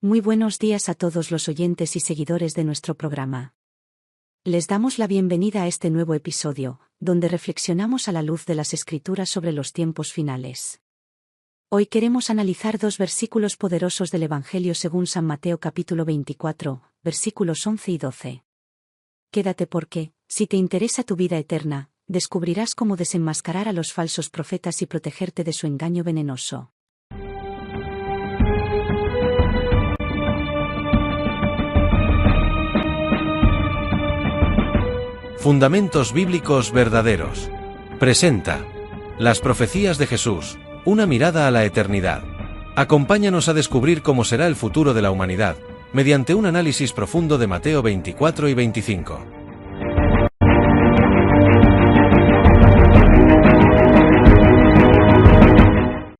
Muy buenos días a todos los oyentes y seguidores de nuestro programa. Les damos la bienvenida a este nuevo episodio, donde reflexionamos a la luz de las Escrituras sobre los tiempos finales. Hoy queremos analizar dos versículos poderosos del Evangelio según San Mateo capítulo 24, versículos 11 y 12. Quédate porque, si te interesa tu vida eterna, descubrirás cómo desenmascarar a los falsos profetas y protegerte de su engaño venenoso. Fundamentos bíblicos verdaderos. Presenta Las profecías de Jesús, una mirada a la eternidad. Acompáñanos a descubrir cómo será el futuro de la humanidad, mediante un análisis profundo de Mateo 24 y 25.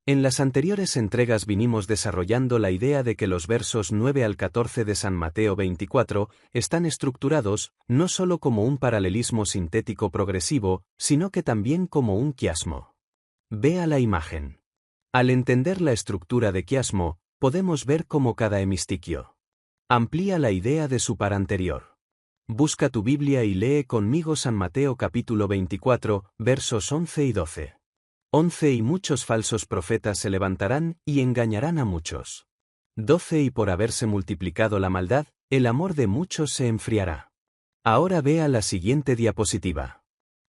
En las anteriores entregas vinimos desarrollando la idea de que los versos 9 al 14 de San Mateo 24 están estructurados no solo como un paralelismo sintético progresivo, sino que también como un quiasmo. Vea la imagen. Al entender la estructura de quiasmo, podemos ver cómo cada hemistiquio amplía la idea de su par anterior. Busca tu Biblia y lee conmigo San Mateo capítulo 24, versos 11 y 12. 11 Y muchos falsos profetas se levantarán y engañarán a muchos. 12 Y por haberse multiplicado la maldad, el amor de muchos se enfriará. Ahora vea la siguiente diapositiva.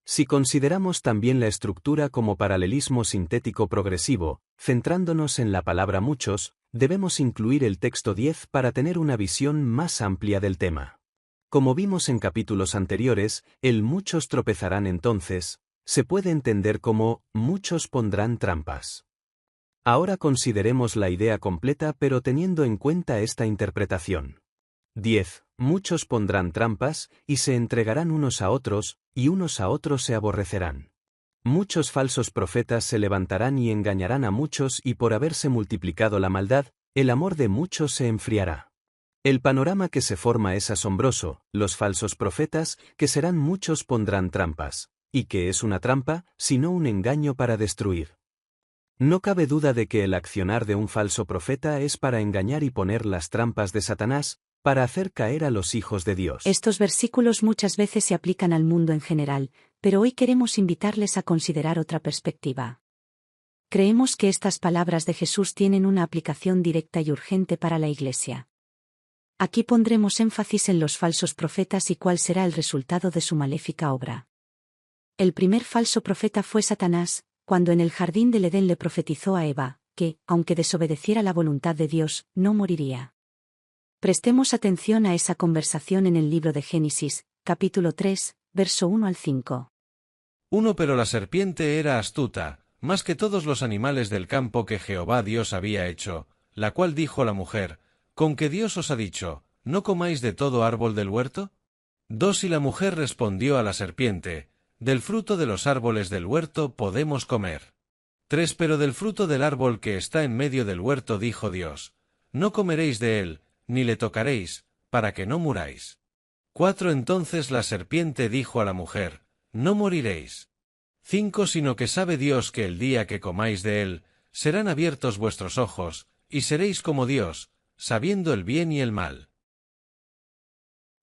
Si consideramos también la estructura como paralelismo sintético progresivo, centrándonos en la palabra muchos, debemos incluir el texto 10 para tener una visión más amplia del tema. Como vimos en capítulos anteriores, el muchos tropezarán entonces, se puede entender como, muchos pondrán trampas. Ahora consideremos la idea completa pero teniendo en cuenta esta interpretación. 10. Muchos pondrán trampas, y se entregarán unos a otros, y unos a otros se aborrecerán. Muchos falsos profetas se levantarán y engañarán a muchos y por haberse multiplicado la maldad, el amor de muchos se enfriará. El panorama que se forma es asombroso, los falsos profetas, que serán muchos pondrán trampas. ¿Y qué es una trampa, sino un engaño para destruir? No cabe duda de que el accionar de un falso profeta es para engañar y poner las trampas de Satanás, para hacer caer a los hijos de Dios. Estos versículos muchas veces se aplican al mundo en general, pero hoy queremos invitarles a considerar otra perspectiva. Creemos que estas palabras de Jesús tienen una aplicación directa y urgente para la Iglesia. Aquí pondremos énfasis en los falsos profetas y cuál será el resultado de su maléfica obra. El primer falso profeta fue Satanás, cuando en el jardín del Edén le profetizó a Eva, que, aunque desobedeciera la voluntad de Dios, no moriría. Prestemos atención a esa conversación en el libro de Génesis, capítulo 3, verso 1 al 5. Pero la serpiente era astuta, más que todos los animales del campo que Jehová Dios había hecho, la cual dijo la mujer, ¿con qué Dios os ha dicho, no comáis de todo árbol del huerto? 2 Y la mujer respondió a la serpiente, del fruto de los árboles del huerto podemos comer. 3 Pero del fruto del árbol que está en medio del huerto dijo Dios, no comeréis de él, ni le tocaréis, para que no muráis. 4 Entonces la serpiente dijo a la mujer, no moriréis. 5 Sino que sabe Dios que el día que comáis de él, serán abiertos vuestros ojos, y seréis como Dios, sabiendo el bien y el mal.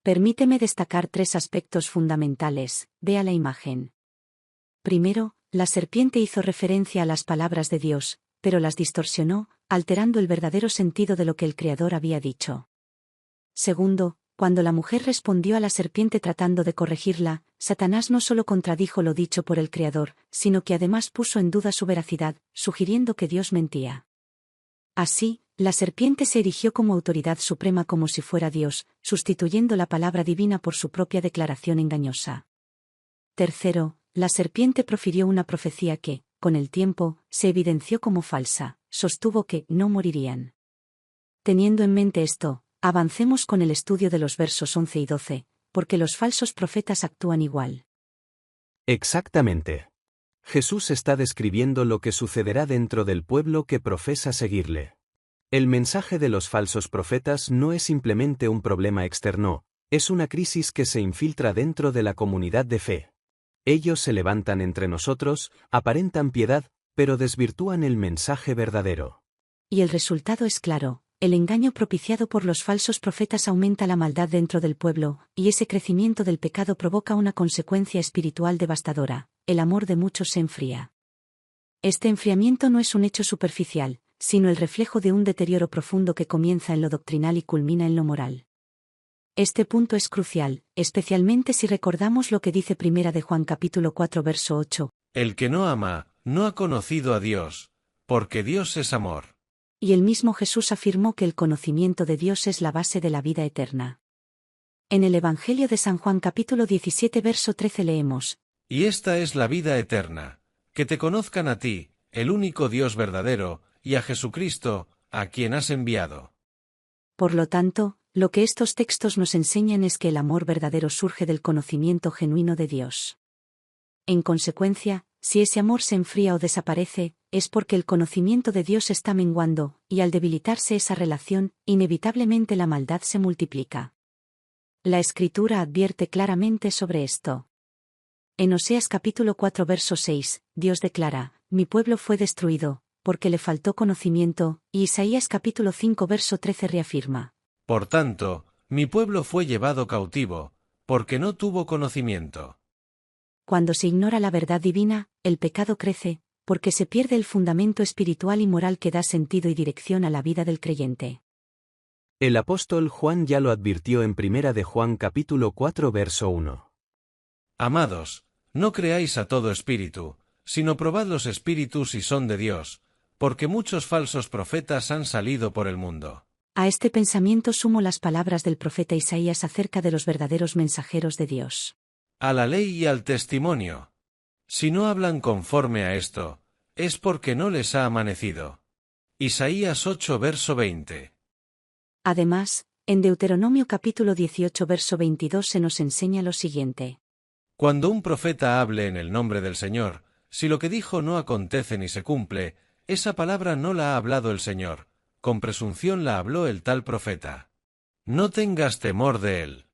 Permíteme destacar tres aspectos fundamentales, vea la imagen. Primero, la serpiente hizo referencia a las palabras de Dios, pero las distorsionó, alterando el verdadero sentido de lo que el Creador había dicho. Segundo, cuando la mujer respondió a la serpiente tratando de corregirla, Satanás no solo contradijo lo dicho por el Creador, sino que además puso en duda su veracidad, sugiriendo que Dios mentía. Así, la serpiente se erigió como autoridad suprema como si fuera Dios, sustituyendo la palabra divina por su propia declaración engañosa. Tercero, la serpiente profirió una profecía que, con el tiempo, se evidenció como falsa, sostuvo que no morirían. Teniendo en mente esto, avancemos con el estudio de los versos 11 y 12, porque los falsos profetas actúan igual. Exactamente. Jesús está describiendo lo que sucederá dentro del pueblo que profesa seguirle. El mensaje de los falsos profetas no es simplemente un problema externo, es una crisis que se infiltra dentro de la comunidad de fe. Ellos se levantan entre nosotros, aparentan piedad, pero desvirtúan el mensaje verdadero. Y el resultado es claro, el engaño propiciado por los falsos profetas aumenta la maldad dentro del pueblo, y ese crecimiento del pecado provoca una consecuencia espiritual devastadora: el amor de muchos se enfría. Este enfriamiento no es un hecho superficial, sino el reflejo de un deterioro profundo que comienza en lo doctrinal y culmina en lo moral. Este punto es crucial, especialmente si recordamos lo que dice 1 de Juan capítulo 4 verso 8. El que no ama, no ha conocido a Dios, porque Dios es amor. Y el mismo Jesús afirmó que el conocimiento de Dios es la base de la vida eterna. En el Evangelio de San Juan capítulo 17 verso 13 leemos: Y esta es la vida eterna, que te conozcan a ti, el único Dios verdadero, y a Jesucristo, a quien has enviado. Por lo tanto, lo que estos textos nos enseñan es que el amor verdadero surge del conocimiento genuino de Dios. En consecuencia, si ese amor se enfría o desaparece, es porque el conocimiento de Dios está menguando, y al debilitarse esa relación, inevitablemente la maldad se multiplica. La Escritura advierte claramente sobre esto. En Oseas capítulo 4 verso 6, Dios declara: mi pueblo fue destruido, porque le faltó conocimiento, y Isaías capítulo 5 verso 13 reafirma: Por tanto, mi pueblo fue llevado cautivo, porque no tuvo conocimiento. Cuando se ignora la verdad divina, el pecado crece, porque se pierde el fundamento espiritual y moral que da sentido y dirección a la vida del creyente. El apóstol Juan ya lo advirtió en 1 de Juan capítulo 4 verso 1. Amados, no creáis a todo espíritu, sino probad los espíritus si son de Dios, porque muchos falsos profetas han salido por el mundo. A este pensamiento sumo las palabras del profeta Isaías acerca de los verdaderos mensajeros de Dios. A la ley y al testimonio. Si no hablan conforme a esto, es porque no les ha amanecido. Isaías 8 verso 20. Además, en Deuteronomio capítulo 18 verso 22 se nos enseña lo siguiente: Cuando un profeta hable en el nombre del Señor, si lo que dijo no acontece ni se cumple, esa palabra no la ha hablado el Señor, con presunción la habló el tal profeta. No tengas temor de él.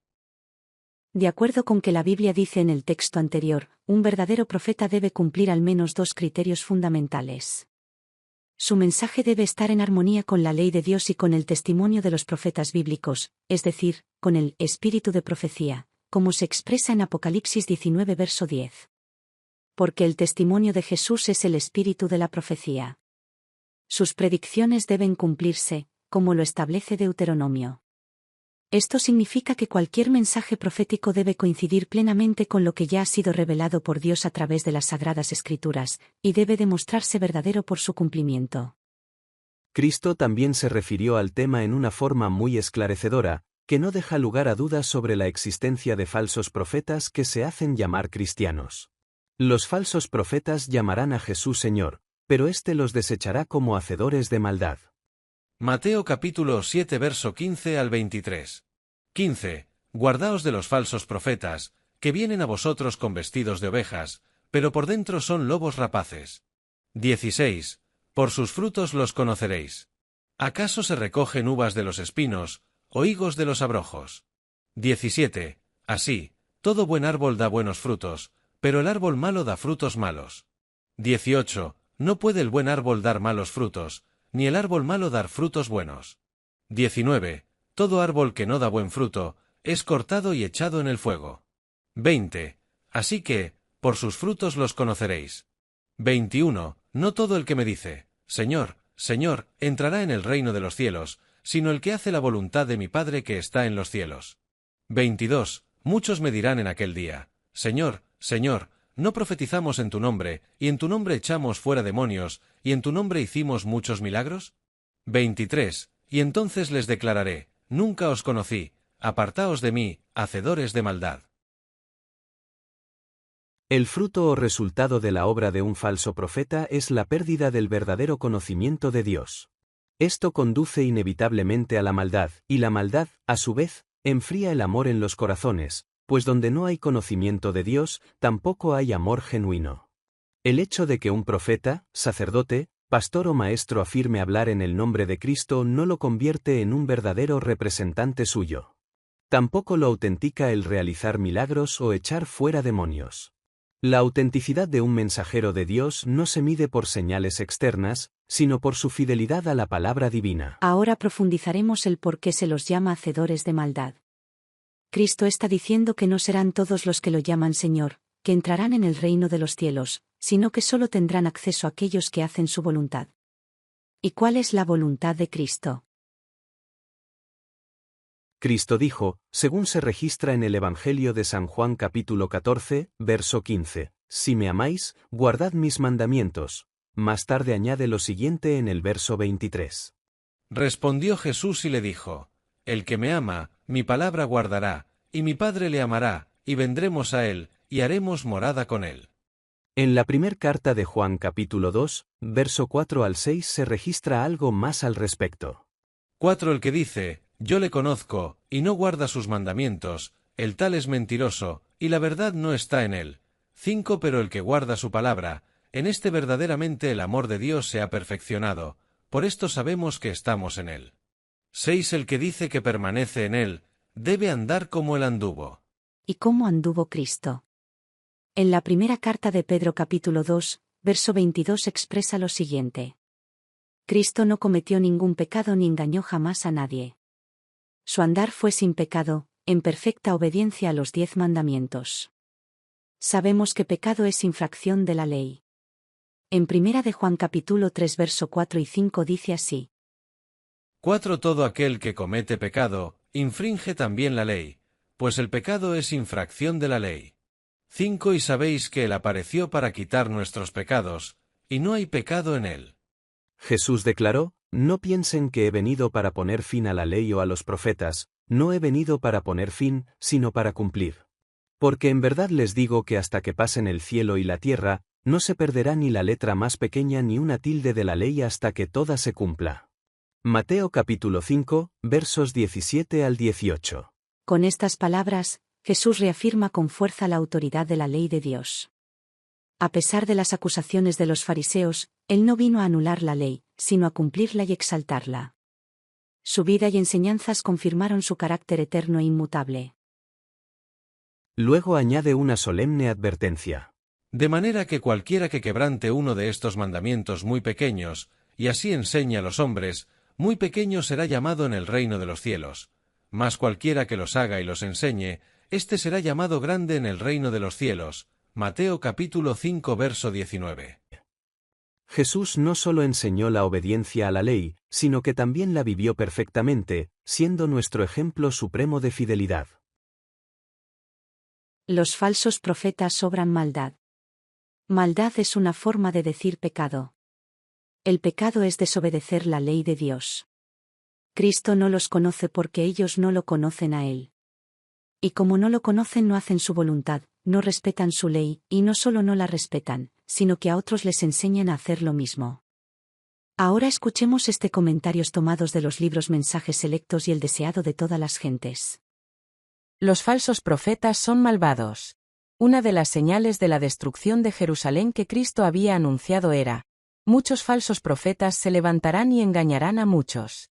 De acuerdo con que la Biblia dice en el texto anterior, un verdadero profeta debe cumplir al menos dos criterios fundamentales. Su mensaje debe estar en armonía con la ley de Dios y con el testimonio de los profetas bíblicos, es decir, con el espíritu de profecía, como se expresa en Apocalipsis 19 verso 10. Porque el testimonio de Jesús es el espíritu de la profecía. Sus predicciones deben cumplirse, como lo establece Deuteronomio. Esto significa que cualquier mensaje profético debe coincidir plenamente con lo que ya ha sido revelado por Dios a través de las Sagradas Escrituras, y debe demostrarse verdadero por su cumplimiento. Cristo también se refirió al tema en una forma muy esclarecedora, que no deja lugar a dudas sobre la existencia de falsos profetas que se hacen llamar cristianos. Los falsos profetas llamarán a Jesús Señor, pero éste los desechará como hacedores de maldad. Mateo capítulo 7 verso 15 al 23. 15. Guardaos de los falsos profetas, que vienen a vosotros con vestidos de ovejas, pero por dentro son lobos rapaces. 16. Por sus frutos los conoceréis. ¿Acaso se recogen uvas de los espinos, o higos de los abrojos? 17. Así, todo buen árbol da buenos frutos, pero el árbol malo da frutos malos. 18. No puede el buen árbol dar malos frutos, ni el árbol malo dar frutos buenos. 19. Todo árbol que no da buen fruto, es cortado y echado en el fuego. 20. Así que, por sus frutos los conoceréis. 21. No todo el que me dice, Señor, Señor, entrará en el reino de los cielos, sino el que hace la voluntad de mi Padre que está en los cielos. 22. Muchos me dirán en aquel día, Señor, Señor, ¿no profetizamos en tu nombre, y en tu nombre echamos fuera demonios, y en tu nombre hicimos muchos milagros? 23. Y entonces les declararé, nunca os conocí, apartaos de mí, hacedores de maldad. El fruto o resultado de la obra de un falso profeta es la pérdida del verdadero conocimiento de Dios. Esto conduce inevitablemente a la maldad, y la maldad, a su vez, enfría el amor en los corazones, pues donde no hay conocimiento de Dios, tampoco hay amor genuino. El hecho de que un profeta, sacerdote, pastor o maestro afirme hablar en el nombre de Cristo no lo convierte en un verdadero representante suyo. Tampoco lo autentica el realizar milagros o echar fuera demonios. La autenticidad de un mensajero de Dios no se mide por señales externas, sino por su fidelidad a la palabra divina. Ahora profundizaremos el por qué se los llama hacedores de maldad. Cristo está diciendo que no serán todos los que lo llaman Señor, que entrarán en el reino de los cielos, sino que solo tendrán acceso aquellos que hacen su voluntad. ¿Y cuál es la voluntad de Cristo? Cristo dijo, según se registra en el Evangelio de San Juan capítulo 14, verso 15, «Si me amáis, guardad mis mandamientos». Más tarde añade lo siguiente en el verso 23. Respondió Jesús y le dijo, «El que me ama, mi palabra guardará, y mi Padre le amará, y vendremos a él, y haremos morada con él». En la primer carta de Juan capítulo 2, verso 4 al 6 se registra algo más al respecto. 4. El que dice, «Yo le conozco», y no guarda sus mandamientos, el tal es mentiroso, y la verdad no está en él. 5. Pero el que guarda su palabra, en este verdaderamente el amor de Dios se ha perfeccionado, por esto sabemos que estamos en él. 6. El que dice que permanece en él, debe andar como él anduvo. ¿Y cómo anduvo Cristo? En la primera carta de Pedro capítulo 2, verso 22 expresa lo siguiente. Cristo no cometió ningún pecado ni engañó jamás a nadie. Su andar fue sin pecado, en perfecta obediencia a los 10 mandamientos. Sabemos que pecado es infracción de la ley. En primera de Juan capítulo 3 verso 4 y 5 dice así. 4. Todo aquel que comete pecado, infringe también la ley, pues el pecado es infracción de la ley. 5. Y sabéis que él apareció para quitar nuestros pecados, y no hay pecado en él. Jesús declaró, «No piensen que he venido para poner fin a la ley o a los profetas, no he venido para poner fin, sino para cumplir. Porque en verdad les digo que hasta que pasen el cielo y la tierra, no se perderá ni la letra más pequeña ni una tilde de la ley hasta que toda se cumpla». Mateo capítulo 5, versos 17 al 18. Con estas palabras, Jesús reafirma con fuerza la autoridad de la ley de Dios. A pesar de las acusaciones de los fariseos, él no vino a anular la ley, sino a cumplirla y exaltarla. Su vida y enseñanzas confirmaron su carácter eterno e inmutable. Luego añade una solemne advertencia. De manera que cualquiera que quebrante uno de estos mandamientos muy pequeños, y así enseñe a los hombres, muy pequeño será llamado en el reino de los cielos. Mas cualquiera que los haga y los enseñe, éste será llamado grande en el reino de los cielos. Mateo capítulo 5 verso 19. Jesús no solo enseñó la obediencia a la ley, sino que también la vivió perfectamente, siendo nuestro ejemplo supremo de fidelidad. Los falsos profetas obran maldad. Maldad es una forma de decir pecado. El pecado es desobedecer la ley de Dios. Cristo no los conoce porque ellos no lo conocen a Él. Y como no lo conocen no hacen su voluntad, no respetan su ley, y no solo no la respetan, sino que a otros les enseñan a hacer lo mismo. Ahora escuchemos comentarios tomados de los libros Mensajes Selectos y El Deseado de todas las gentes. Los falsos profetas son malvados. Una de las señales de la destrucción de Jerusalén que Cristo había anunciado era: muchos falsos profetas se levantarán y engañarán a muchos.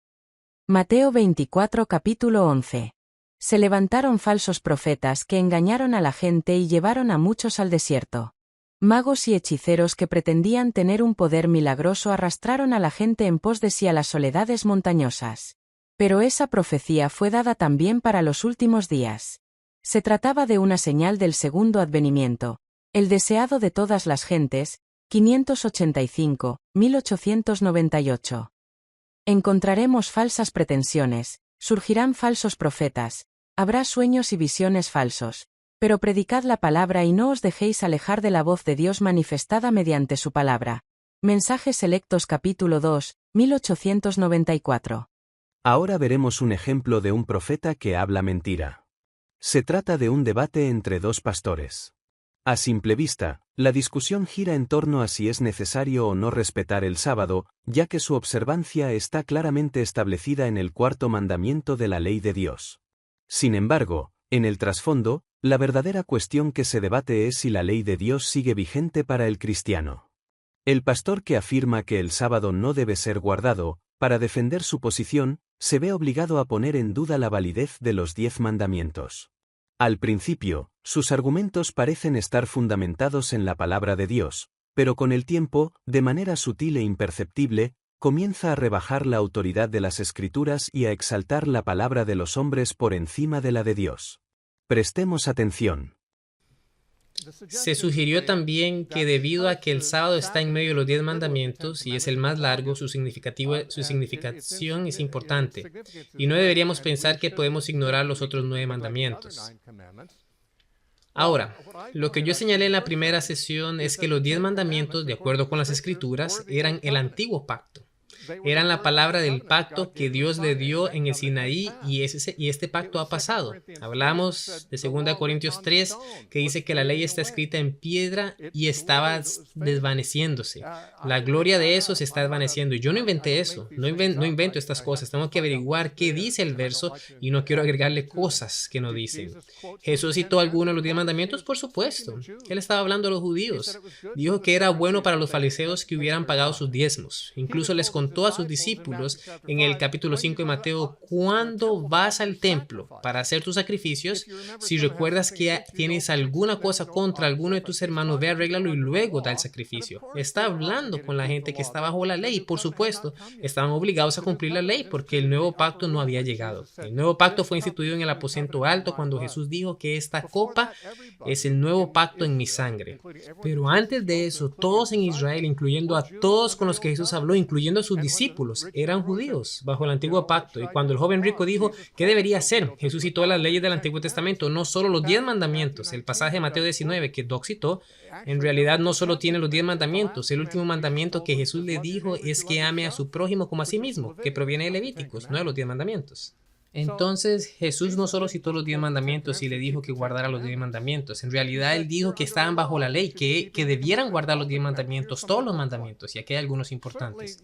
Mateo 24 capítulo 11. Se levantaron falsos profetas que engañaron a la gente y llevaron a muchos al desierto. Magos y hechiceros que pretendían tener un poder milagroso arrastraron a la gente en pos de sí a las soledades montañosas. Pero esa profecía fue dada también para los últimos días. Se trataba de una señal del segundo advenimiento, el deseado de todas las gentes, 585, 1898. Encontraremos falsas pretensiones, surgirán falsos profetas, habrá sueños y visiones falsos, pero predicad la palabra y no os dejéis alejar de la voz de Dios manifestada mediante su palabra. Mensajes Selectos capítulo 2, 1894. Ahora veremos un ejemplo de un profeta que habla mentira. Se trata de un debate entre dos pastores. A simple vista, la discusión gira en torno a si es necesario o no respetar el sábado, ya que su observancia está claramente establecida en el cuarto mandamiento de la ley de Dios. Sin embargo, en el trasfondo, la verdadera cuestión que se debate es si la ley de Dios sigue vigente para el cristiano. El pastor que afirma que el sábado no debe ser guardado, para defender su posición, se ve obligado a poner en duda la validez de los 10 mandamientos. Al principio, sus argumentos parecen estar fundamentados en la palabra de Dios, pero con el tiempo, de manera sutil e imperceptible, comienza a rebajar la autoridad de las Escrituras y a exaltar la palabra de los hombres por encima de la de Dios. Prestemos atención. Se sugirió también que debido a que el sábado está en medio de los 10 mandamientos y es el más largo, su significación es importante, y no deberíamos pensar que podemos ignorar los otros 9 mandamientos. Ahora, lo que yo señalé en la primera sesión es que los 10 mandamientos, de acuerdo con las Escrituras, eran el antiguo pacto. Eran la palabra del pacto que Dios le dio en el Sinaí y este pacto ha pasado. Hablamos de 2 Corintios 3, que dice que la ley está escrita en piedra y estaba desvaneciéndose. La gloria de eso se está desvaneciendo. Y yo no inventé eso, no invento estas cosas. Tengo que averiguar qué dice el verso y no quiero agregarle cosas que no dicen. ¿Jesús citó alguno de los 10 mandamientos? Por supuesto. Él estaba hablando a los judíos. Dijo que era bueno para los fariseos que hubieran pagado sus diezmos. Incluso les contó a sus discípulos en el capítulo 5 de Mateo: cuando vas al templo para hacer tus sacrificios, si recuerdas que tienes alguna cosa contra alguno de tus hermanos, ve, arréglalo y luego da el sacrificio. Está hablando con la gente que está bajo la ley. Por supuesto, estaban obligados a cumplir la ley porque el nuevo pacto no había llegado. El nuevo pacto fue instituido en el aposento alto cuando Jesús dijo que esta copa es el nuevo pacto en mi sangre. Pero antes de eso, todos en Israel, incluyendo a todos con los que Jesús habló, incluyendo a sus discípulos, eran judíos bajo el antiguo pacto. Y cuando el joven rico dijo ¿qué debería hacer?, Jesús citó las leyes del Antiguo Testamento, no solo los 10 mandamientos. El pasaje de Mateo 19 que Doc citó, en realidad no solo tiene los 10 mandamientos. El último mandamiento que Jesús le dijo es que ame a su prójimo como a sí mismo, que proviene de Levíticos, no de los 10 mandamientos. Entonces Jesús no solo citó los 10 mandamientos y le dijo que guardara los 10 mandamientos. En realidad Él dijo que estaban bajo la ley, que debieran guardar los 10 mandamientos, todos los mandamientos, y aquí hay algunos importantes.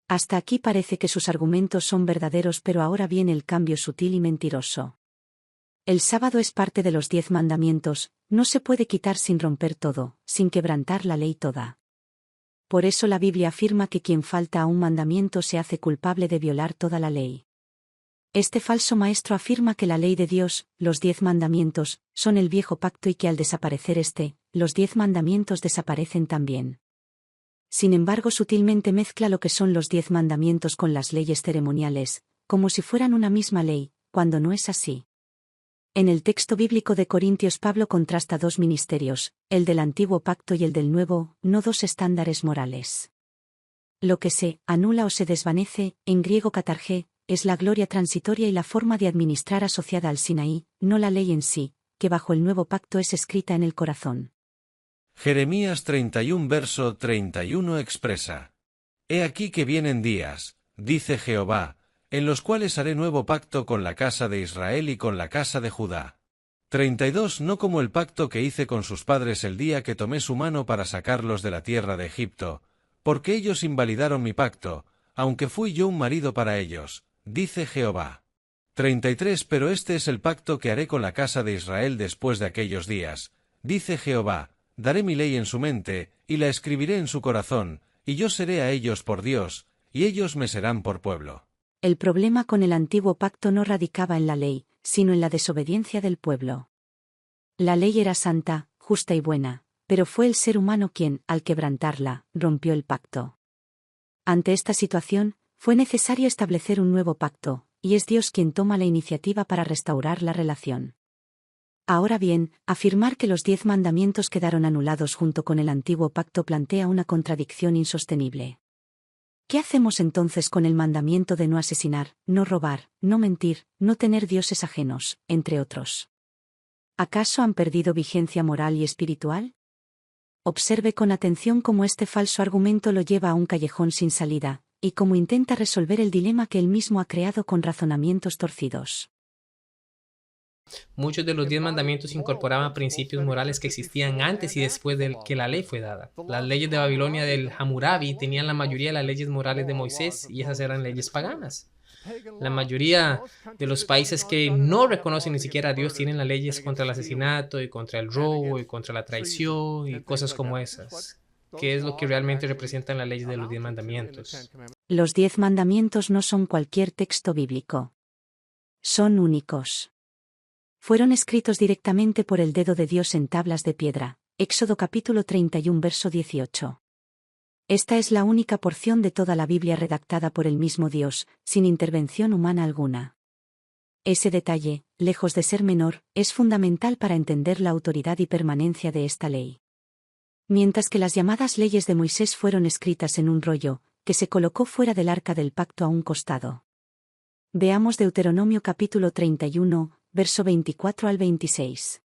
Hasta aquí parece que sus argumentos son verdaderos, pero ahora viene el cambio sutil y mentiroso. El sábado es parte de los 10 mandamientos, no se puede quitar sin romper todo, sin quebrantar la ley toda. Por eso la Biblia afirma que quien falta a un mandamiento se hace culpable de violar toda la ley. Este falso maestro afirma que la ley de Dios, los 10 mandamientos, son el viejo pacto y que al desaparecer los 10 mandamientos desaparecen también. Sin embargo, sutilmente mezcla lo que son los 10 mandamientos con las leyes ceremoniales, como si fueran una misma ley, cuando no es así. En el texto bíblico de Corintios, Pablo contrasta 2 ministerios, el del antiguo pacto y el del nuevo, no 2 estándares morales. Lo que se anula o se desvanece, en griego katargé, es la gloria transitoria y la forma de administrar asociada al Sinaí, no la ley en sí, que bajo el nuevo pacto es escrita en el corazón. Jeremías 31 verso 31 expresa: He aquí que vienen días, dice Jehová, en los cuales haré nuevo pacto con la casa de Israel y con la casa de Judá. 32 No como el pacto que hice con sus padres el día que tomé su mano para sacarlos de la tierra de Egipto, porque ellos invalidaron mi pacto, aunque fui yo un marido para ellos, dice Jehová. 33 Pero este es el pacto que haré con la casa de Israel después de aquellos días, dice Jehová. Daré mi ley en su mente, y la escribiré en su corazón, y yo seré a ellos por Dios, y ellos me serán por pueblo. El problema con el antiguo pacto no radicaba en la ley, sino en la desobediencia del pueblo. La ley era santa, justa y buena, pero fue el ser humano quien, al quebrantarla, rompió el pacto. Ante esta situación, fue necesario establecer un nuevo pacto, y es Dios quien toma la iniciativa para restaurar la relación. Ahora bien, afirmar que los 10 mandamientos quedaron anulados junto con el antiguo pacto plantea una contradicción insostenible. ¿Qué hacemos entonces con el mandamiento de no asesinar, no robar, no mentir, no tener dioses ajenos, entre otros? ¿Acaso han perdido vigencia moral y espiritual? Observe con atención cómo este falso argumento lo lleva a un callejón sin salida, y cómo intenta resolver el dilema que él mismo ha creado con razonamientos torcidos. Muchos de los 10 mandamientos incorporaban principios morales que existían antes y después de que la ley fue dada. Las leyes de Babilonia del Hammurabi tenían la mayoría de las leyes morales de Moisés y esas eran leyes paganas. La mayoría de los países que no reconocen ni siquiera a Dios tienen las leyes contra el asesinato y contra el robo y contra la traición y cosas como esas, que es lo que realmente representan las leyes de los 10 mandamientos. Los 10 mandamientos no son cualquier texto bíblico. Son únicos. fueron escritos directamente por el dedo de Dios en tablas de piedra. Éxodo capítulo 31 verso 18. Esta es la única porción de toda la Biblia redactada por el mismo Dios, sin intervención humana alguna. Ese detalle, lejos de ser menor, es fundamental para entender la autoridad y permanencia de esta ley. Mientras que las llamadas leyes de Moisés fueron escritas en un rollo, que se colocó fuera del arca del pacto a un costado. Veamos Deuteronomio capítulo 31, verso 24 al 26.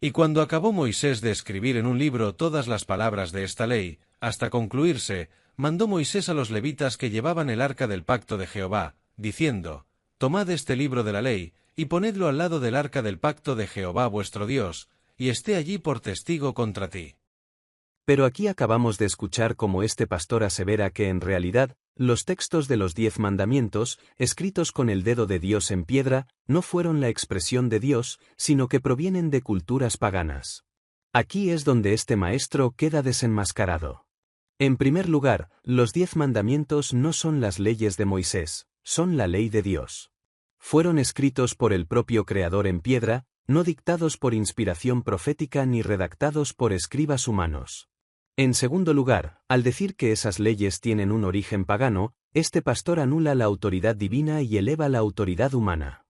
Y cuando acabó Moisés de escribir en un libro todas las palabras de esta ley, hasta concluirse, mandó Moisés a los levitas que llevaban el arca del pacto de Jehová, diciendo: Tomad este libro de la ley, y ponedlo al lado del arca del pacto de Jehová vuestro Dios, y esté allí por testigo contra ti. Pero aquí acabamos de escuchar cómo este pastor asevera que en realidad, los textos de los 10 mandamientos, escritos con el dedo de Dios en piedra, no fueron la expresión de Dios, sino que provienen de culturas paganas. Aquí es donde este maestro queda desenmascarado. En primer lugar, los 10 mandamientos no son las leyes de Moisés, son la ley de Dios. Fueron escritos por el propio Creador en piedra, no dictados por inspiración profética ni redactados por escribas humanos. En segundo lugar, al decir que esas leyes tienen un origen pagano, este pastor anula la autoridad divina y eleva la autoridad humana.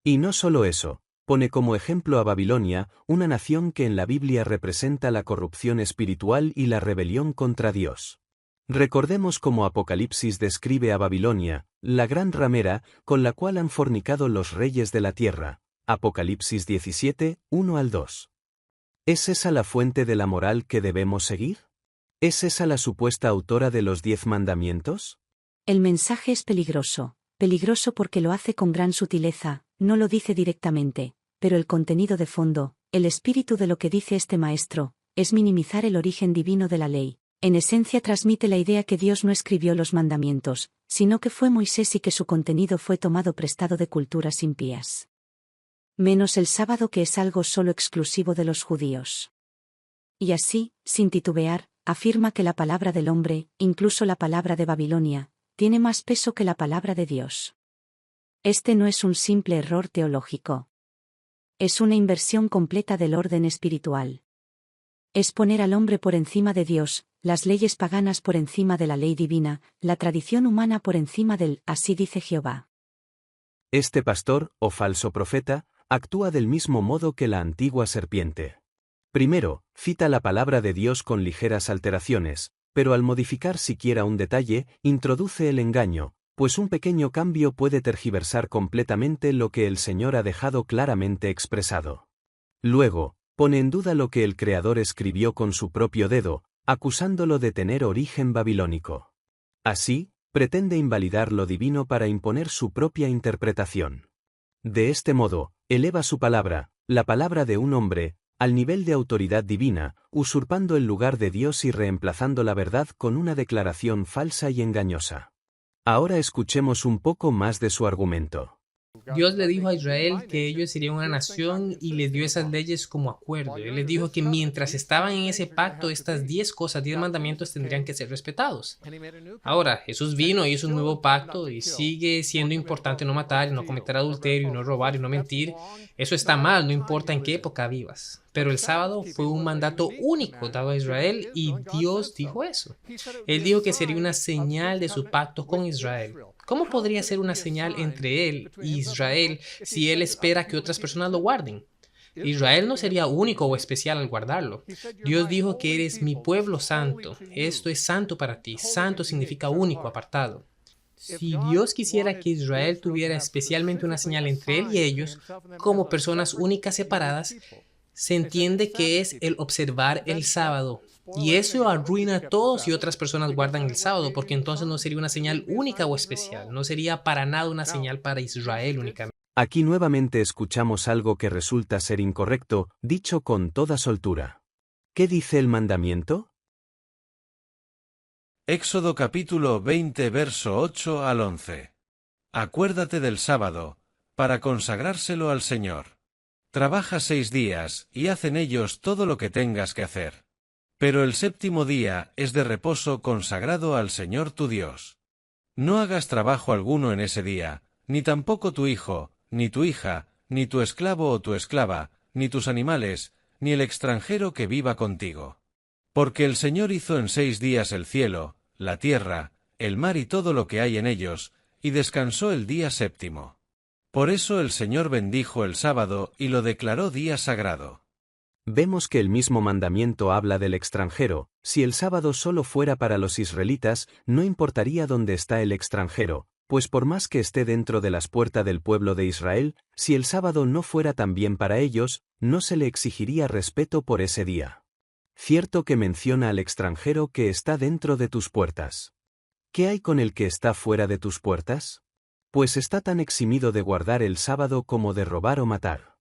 Y no solo eso, pone como ejemplo a Babilonia, una nación que en la Biblia representa la corrupción espiritual y la rebelión contra Dios. Recordemos cómo Apocalipsis describe a Babilonia, la gran ramera, con la cual han fornicado los reyes de la tierra. Apocalipsis 17, 1 al 2. ¿Es esa la fuente de la moral que debemos seguir? ¿Es esa la supuesta autora de los 10 mandamientos? El mensaje es peligroso porque lo hace con gran sutileza, no lo dice directamente, pero el contenido de fondo, el espíritu de lo que dice este maestro, es minimizar el origen divino de la ley. En esencia transmite la idea que Dios no escribió los mandamientos, sino que fue Moisés y que su contenido fue tomado prestado de culturas impías. Menos el sábado, que es algo solo exclusivo de los judíos. Y así, sin titubear, afirma que la palabra del hombre, incluso la palabra de Babilonia, tiene más peso que la palabra de Dios. Este no es un simple error teológico. Es una inversión completa del orden espiritual. Es poner al hombre por encima de Dios, las leyes paganas por encima de la ley divina, la tradición humana por encima del «así dice Jehová». Este pastor, o falso profeta, actúa del mismo modo que la antigua serpiente. Primero, cita la palabra de Dios con ligeras alteraciones, pero al modificar siquiera un detalle, introduce el engaño, pues un pequeño cambio puede tergiversar completamente lo que el Señor ha dejado claramente expresado. Luego, pone en duda lo que el Creador escribió con su propio dedo, acusándolo de tener origen babilónico. Así, pretende invalidar lo divino para imponer su propia interpretación. De este modo, eleva su palabra, la palabra de un hombre, al nivel de autoridad divina, usurpando el lugar de Dios y reemplazando la verdad con una declaración falsa y engañosa. Ahora escuchemos un poco más de su argumento. Dios le dijo a Israel que ellos serían una nación y les dio esas leyes como acuerdo. Él les dijo que mientras estaban en ese pacto, estas 10 cosas, 10 mandamientos tendrían que ser respetados. Ahora, Jesús vino y hizo un nuevo pacto y sigue siendo importante no matar, no cometer adulterio, no robar y no mentir. Eso está mal, no importa en qué época vivas. Pero el sábado fue un mandato único dado a Israel y Dios dijo eso. Él dijo que sería una señal de su pacto con Israel. ¿Cómo podría ser una señal entre él y Israel si él espera que otras personas lo guarden? Israel no sería único o especial al guardarlo. Dios dijo que eres mi pueblo santo. Esto es santo para ti. Santo significa único, apartado. Si Dios quisiera que Israel tuviera especialmente una señal entre él y ellos, como personas únicas separadas, se entiende que es el observar el sábado. Y eso arruina a todos si otras personas guardan el sábado, porque entonces no sería una señal única o especial. No sería para nada una señal para Israel únicamente. Aquí nuevamente escuchamos algo que resulta ser incorrecto, dicho con toda soltura. ¿Qué dice el mandamiento? Éxodo capítulo 20 verso 8 al 11. Acuérdate del sábado, para consagrárselo al Señor. Trabaja 6 días, y haz en ellos todo lo que tengas que hacer. Pero el séptimo día es de reposo consagrado al Señor tu Dios. No hagas trabajo alguno en ese día, ni tampoco tu hijo, ni tu hija, ni tu esclavo o tu esclava, ni tus animales, ni el extranjero que viva contigo. Porque el Señor hizo en 6 días el cielo, la tierra, el mar y todo lo que hay en ellos, y descansó el día 7. Por eso el Señor bendijo el sábado y lo declaró día sagrado. Vemos que el mismo mandamiento habla del extranjero. Si el sábado solo fuera para los israelitas, no importaría dónde está el extranjero, pues por más que esté dentro de las puertas del pueblo de Israel, si el sábado no fuera también para ellos, no se le exigiría respeto por ese día. Cierto que menciona al extranjero que está dentro de tus puertas. ¿Qué hay con el que está fuera de tus puertas? Pues está tan eximido de guardar el sábado como de robar o matar.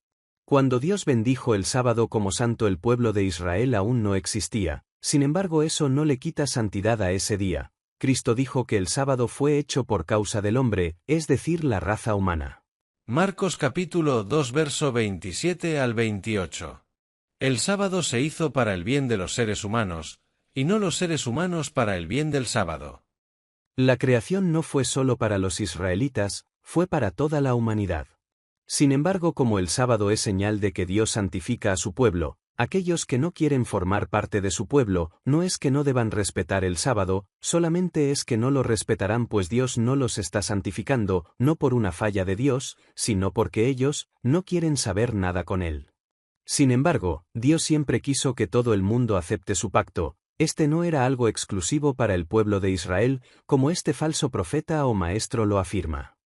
Cuando Dios bendijo el sábado como santo, el pueblo de Israel aún no existía, sin embargo eso no le quita santidad a ese día. Cristo dijo que el sábado fue hecho por causa del hombre, es decir, la raza humana. Marcos capítulo 2 verso 27 al 28. El sábado se hizo para el bien de los seres humanos, y no los seres humanos para el bien del sábado. La creación no fue solo para los israelitas, fue para toda la humanidad. Sin embargo, como el sábado es señal de que Dios santifica a su pueblo, aquellos que no quieren formar parte de su pueblo, no es que no deban respetar el sábado, solamente es que no lo respetarán, pues Dios no los está santificando, no por una falla de Dios, sino porque ellos no quieren saber nada con él. Sin embargo, Dios siempre quiso que todo el mundo acepte su pacto. Este no era algo exclusivo para el pueblo de Israel, como este falso profeta o maestro lo afirma.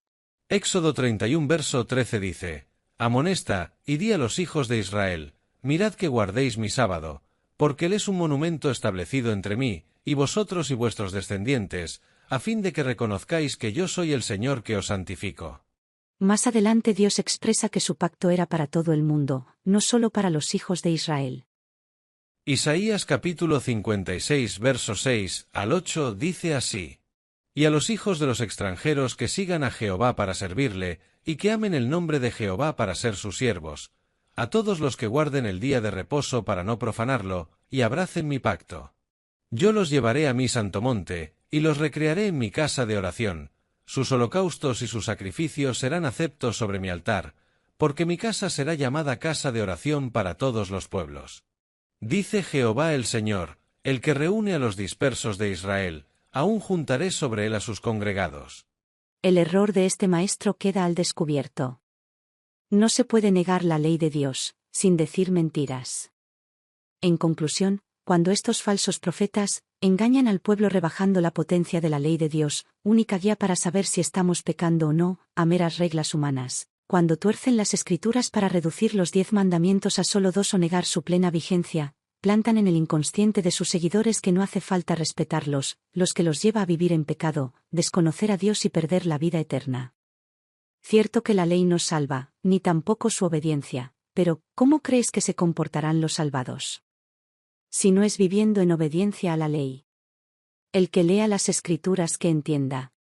Éxodo 31 verso 13 dice: Amonesta, y di a los hijos de Israel, mirad que guardéis mi sábado, porque él es un monumento establecido entre mí, y vosotros y vuestros descendientes, a fin de que reconozcáis que yo soy el Señor que os santifico. Más adelante Dios expresa que su pacto era para todo el mundo, no solo para los hijos de Israel. Isaías capítulo 56 versos 6 al 8 dice así: Y a los hijos de los extranjeros que sigan a Jehová para servirle, y que amen el nombre de Jehová para ser sus siervos, a todos los que guarden el día de reposo para no profanarlo, y abracen mi pacto. Yo los llevaré a mi santo monte, y los recrearé en mi casa de oración. Sus holocaustos y sus sacrificios serán aceptos sobre mi altar, porque mi casa será llamada casa de oración para todos los pueblos. Dice Jehová el Señor, el que reúne a los dispersos de Israel, aún juntaré sobre él a sus congregados. El error de este maestro queda al descubierto. No se puede negar la ley de Dios, sin decir mentiras. En conclusión, cuando estos falsos profetas engañan al pueblo rebajando la potencia de la ley de Dios, única guía para saber si estamos pecando o no, a meras reglas humanas, cuando tuercen las Escrituras para reducir los 10 mandamientos a solo 2 o negar su plena vigencia, plantan en el inconsciente de sus seguidores que no hace falta respetarlos, los que los lleva a vivir en pecado, desconocer a Dios y perder la vida eterna. Cierto que la ley no salva, ni tampoco su obediencia, pero ¿cómo crees que se comportarán los salvados? Si no es viviendo en obediencia a la ley. El que lea las Escrituras que entienda.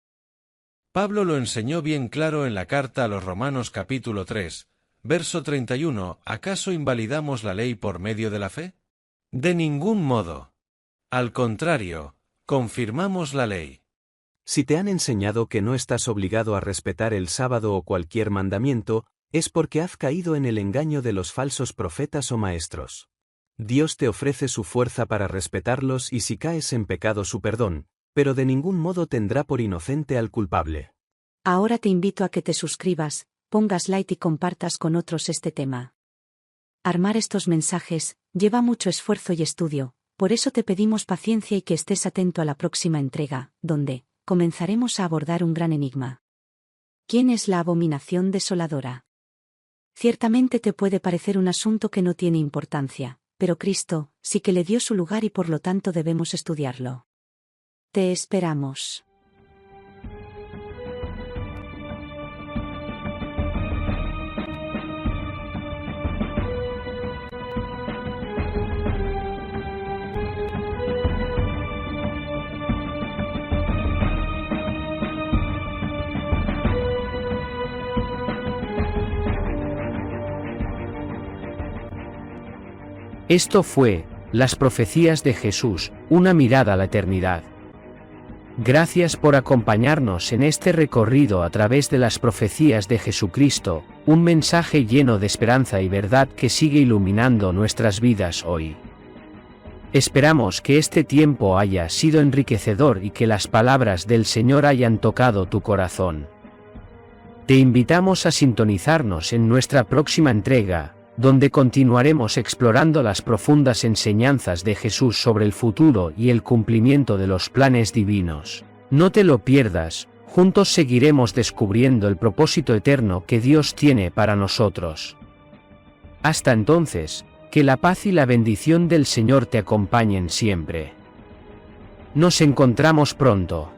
Pablo lo enseñó bien claro en la carta a los Romanos capítulo 3, verso 31, ¿acaso invalidamos la ley por medio de la fe? De ningún modo. Al contrario, confirmamos la ley. Si te han enseñado que no estás obligado a respetar el sábado o cualquier mandamiento, es porque has caído en el engaño de los falsos profetas o maestros. Dios te ofrece su fuerza para respetarlos y si caes en pecado su perdón, pero de ningún modo tendrá por inocente al culpable. Ahora te invito a que te suscribas, pongas like y compartas con otros este tema. Armar estos mensajes lleva mucho esfuerzo y estudio, por eso te pedimos paciencia y que estés atento a la próxima entrega, donde comenzaremos a abordar un gran enigma. ¿Quién es la abominación desoladora? Ciertamente te puede parecer un asunto que no tiene importancia, pero Cristo sí que le dio su lugar y por lo tanto debemos estudiarlo. Te esperamos. Esto fue Las Profecías de Jesús, una mirada a la eternidad. Gracias por acompañarnos en este recorrido a través de las profecías de Jesucristo, un mensaje lleno de esperanza y verdad que sigue iluminando nuestras vidas hoy. Esperamos que este tiempo haya sido enriquecedor y que las palabras del Señor hayan tocado tu corazón. Te invitamos a sintonizarnos en nuestra próxima entrega, donde continuaremos explorando las profundas enseñanzas de Jesús sobre el futuro y el cumplimiento de los planes divinos. No te lo pierdas, juntos seguiremos descubriendo el propósito eterno que Dios tiene para nosotros. Hasta entonces, que la paz y la bendición del Señor te acompañen siempre. Nos encontramos pronto.